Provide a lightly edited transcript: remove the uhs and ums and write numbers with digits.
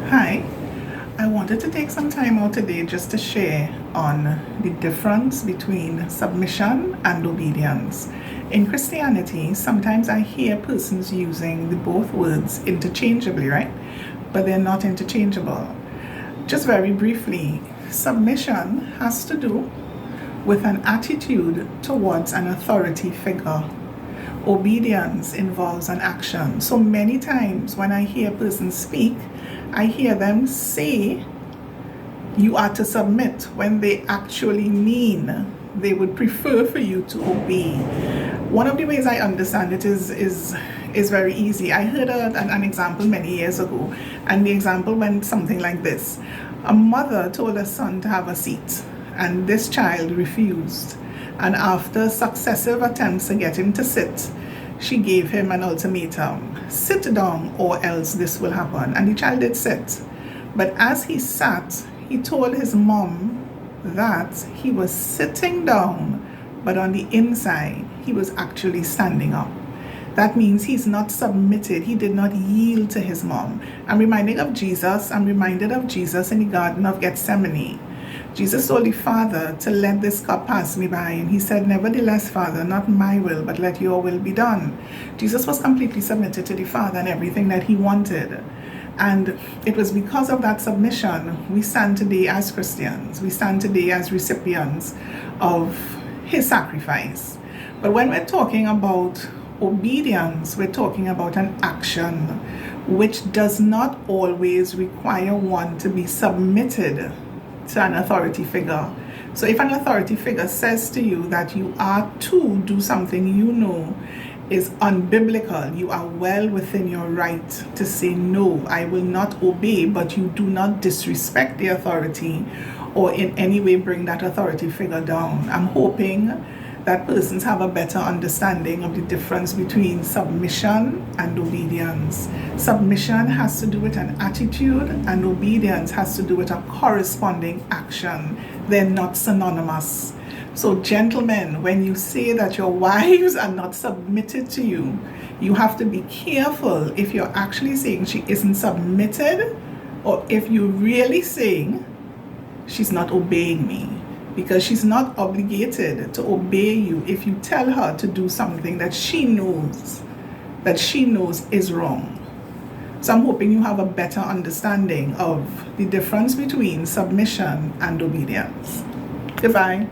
Hi, I wanted to take some time out today just to share on the difference between submission and obedience. In Christianity, sometimes I hear persons using the both words interchangeably, right? But they're not interchangeable. Just very briefly, submission has to do with an attitude towards an authority figure. Obedience involves an action. So many times when I hear persons speak, I hear them say you are to submit when they actually mean they would prefer for you to obey. One of the ways I understand it is very easy. I heard an example many years ago, and the example went something like this. A mother told her son to have a seat, and this child refused. And after successive attempts to get him to sit, she gave him an ultimatum: sit down or else this will happen. And the child did sit. But as he sat, he told his mom that he was sitting down, but on the inside, he was actually standing up. That means he's not submitted. He did not yield to his mom. I'm reminded of Jesus in the Garden of Gethsemane. Jesus told the Father to let this cup pass me by, and he said, nevertheless, Father, not my will, but let your will be done. Jesus was completely submitted to the Father and everything that he wanted. And it was because of that submission we stand today as Christians. We stand today as recipients of his sacrifice. But when we're talking about obedience, we're talking about an action which does not always require one to be submitted to an authority figure. So if an authority figure says to you that you are to do something you know is unbiblical, you are well within your right to say, no, I will not obey, but you do not disrespect the authority or in any way bring that authority figure down. I'm hoping that persons have a better understanding of the difference between submission and obedience. Submission has to do with an attitude, and obedience has to do with a corresponding action. They're not synonymous. So gentlemen, when you say that your wives are not submitted to you, you have to be careful if you're actually saying she isn't submitted, or if you're really saying she's not obeying me. Because she's not obligated to obey you if you tell her to do something that she knows is wrong. So I'm hoping you have a better understanding of the difference between submission and obedience. Goodbye.